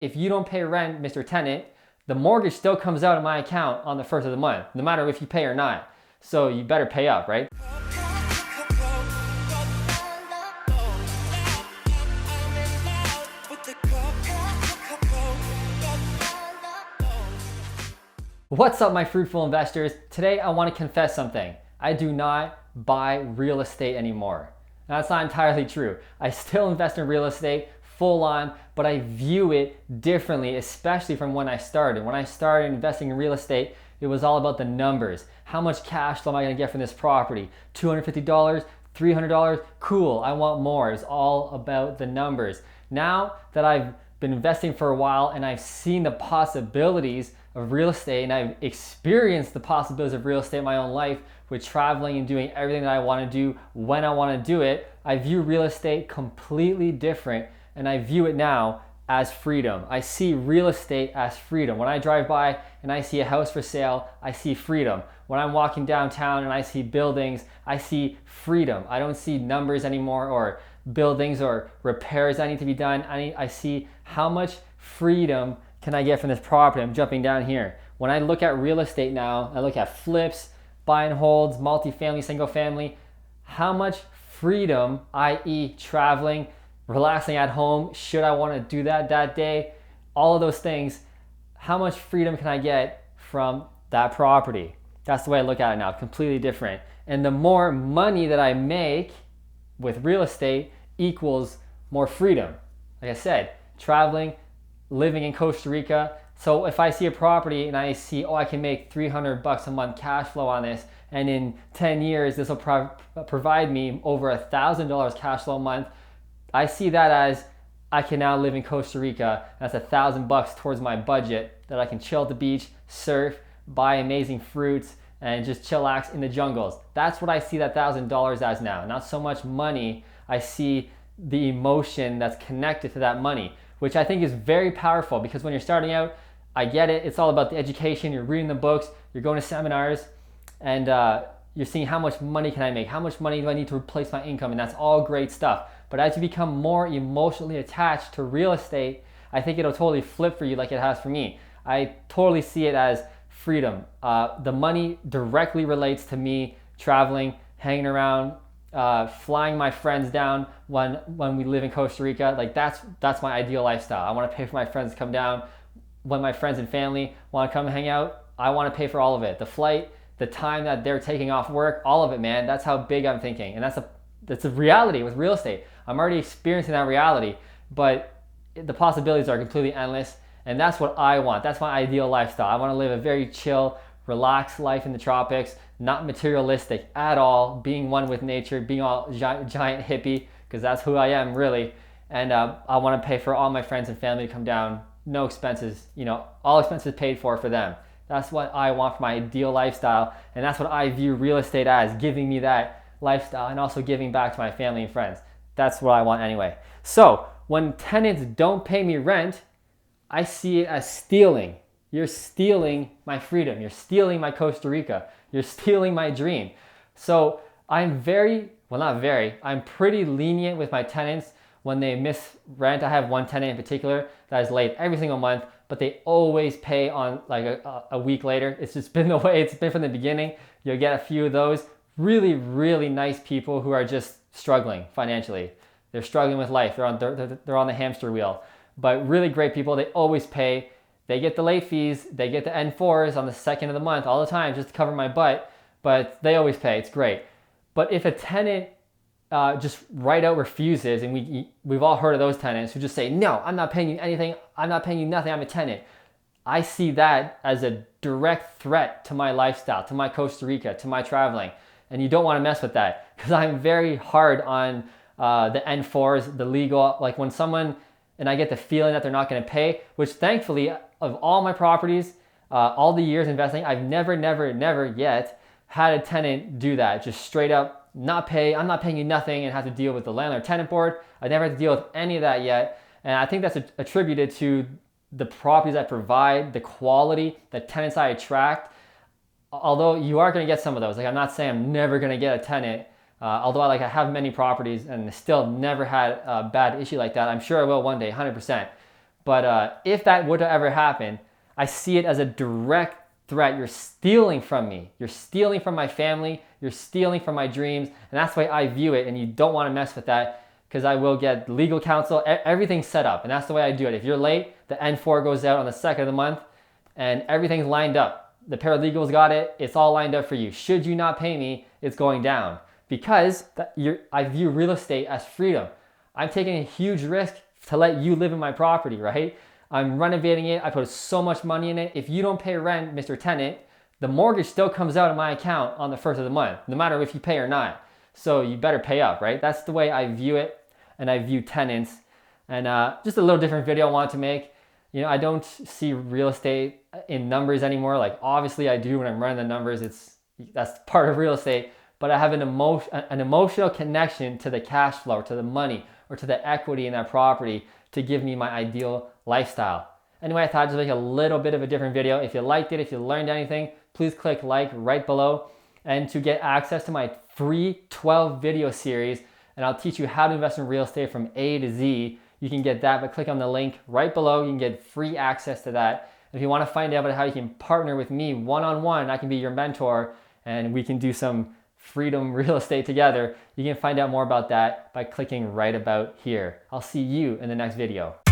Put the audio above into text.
If you don't pay rent, Mr. Tenant, the mortgage still comes out of my account on the first of the month, no matter if you pay or not. So you better pay up, right? What's up, my fruitful investors? Today I want to confess something. I do not buy real estate anymore. Now, that's not entirely true. I still invest in real estate full on, but I view it differently, especially from when I started. When I started investing in real estate, it was all about the numbers. How much cash flow am I going to get from this property? $250, $300? Cool, I want more. It's all about the numbers. Now that I've been investing for a while and I've seen the possibilities of real estate and I've experienced the possibilities of real estate in my own life with traveling and doing everything that I want to do when I want to do it, I view real estate completely different, and I view it now as freedom. I see real estate as freedom. When I drive by and I see a house for sale, I see freedom. When I'm walking downtown and I see buildings, I see freedom. I don't see numbers anymore or buildings or repairs that need to be done. I see how much freedom can I get from this property. I'm jumping down here. When I look at real estate now, I look at flips, buy and holds, multifamily, single family, how much freedom, i.e. traveling, relaxing at home, should I want to do that day, all of those things, how much freedom can I get from that property? That's the way I look at it now, completely different. And the more money that I make with real estate equals more freedom. Like I said, traveling, living in Costa Rica. So if I see a property and I see, I can make $300 a month cash flow on this, and in 10 years, this will provide me over $1,000 cash flow a month, I see that as I can now live in Costa Rica. That's $1,000 towards my budget that I can chill at the beach, surf, buy amazing fruits, and just chillax in the jungles. That's what I see that $1,000 as now. Not so much money, I see the emotion that's connected to that money, which I think is very powerful, because when you're starting out, I get it, it's all about the education, you're reading the books, you're going to seminars, and you're seeing how much money can I make, how much money do I need to replace my income, and that's all great stuff. But as you become more emotionally attached to real estate, I think it'll totally flip for you like it has for me. I totally see it as freedom. The money directly relates to me traveling, hanging around, flying my friends down when we live in Costa Rica. Like that's my ideal lifestyle. I want to pay for my friends to come down. When my friends and family want to come hang out, I want to pay for all of it. The flight, the time that they're taking off work, all of it, man. That's how big I'm thinking. And that's a reality with real estate. I'm already experiencing that reality, but the possibilities are completely endless. And that's what I want. That's my ideal lifestyle. I want to live a very chill, relaxed life in the tropics, not materialistic at all, being one with nature, being all giant hippie, because that's who I am really. And I want to pay for all my friends and family to come down, no expenses, all expenses paid for them. That's what I want for my ideal lifestyle, and that's what I view real estate as, giving me that lifestyle and also giving back to my family and friends. That's what I want anyway. So when tenants don't pay me rent, I see it as stealing. You're stealing my freedom. You're stealing my Costa Rica. You're stealing my dream. So I'm pretty lenient with my tenants when they miss rent. I have one tenant in particular that is late every single month, but they always pay on like a week later. It's just been the way it's been from the beginning. You'll get a few of those really, really nice people who are just struggling financially. They're struggling with life. They're on the hamster wheel. But really great people, they always pay. They get the late fees, they get the N4s on the second of the month all the time just to cover my butt, but they always pay. It's great. But if a tenant just right out refuses, and we've all heard of those tenants who just say, no, I'm not paying you anything, I'm not paying you nothing, I'm a tenant. I see that as a direct threat to my lifestyle, to my Costa Rica, to my traveling. And you don't want to mess with that, because I'm very hard on the N4s, the legal, like when someone, and I get the feeling that they're not going to pay, which thankfully, of all my properties, all the years investing, I've never yet had a tenant do that. Just straight up not pay, I'm not paying you nothing, and have to deal with the landlord tenant board. I never had to deal with any of that yet. And I think that's attributed to the properties I provide, the quality, the tenants I attract. Although you are going to get some of those. Like, I'm not saying I'm never going to get a tenant. Although I have many properties and still never had a bad issue like that. I'm sure I will one day, 100%. But if that were to ever happen, I see it as a direct threat. You're stealing from me. You're stealing from my family. You're stealing from my dreams. And that's the way I view it. And you don't want to mess with that, because I will get legal counsel. Everything's set up. And that's the way I do it. If you're late, the N4 goes out on the 2nd of the month and everything's lined up. The paralegals got it. It's all lined up for you. Should you not pay me, it's going down. Because I view real estate as freedom. I'm taking a huge risk to let you live in my property, right? I'm renovating it. I put so much money in it. If you don't pay rent, Mr. Tenant, the mortgage still comes out of my account on the 1st of the month, no matter if you pay or not. So you better pay up, right? That's the way I view it, and I view tenants. And just a little different video I wanted to make. You know, I don't see real estate in numbers anymore. Like, obviously I do when I'm running the numbers. That's part of real estate. But I have an emotional connection to the cash flow, or to the money, or to the equity in that property to give me my ideal lifestyle. Anyway, I thought I'd just make a little bit of a different video. If you liked it, if you learned anything, please click like right below. And to get access to my free 12 video series, and I'll teach you how to invest in real estate from A to Z, you can get that by clicking on the link right below. You can get free access to that. If you want to find out about how you can partner with me one-on-one, I can be your mentor, and we can do some freedom real estate together. You can find out more about that by clicking right about here. I'll see you in the next video.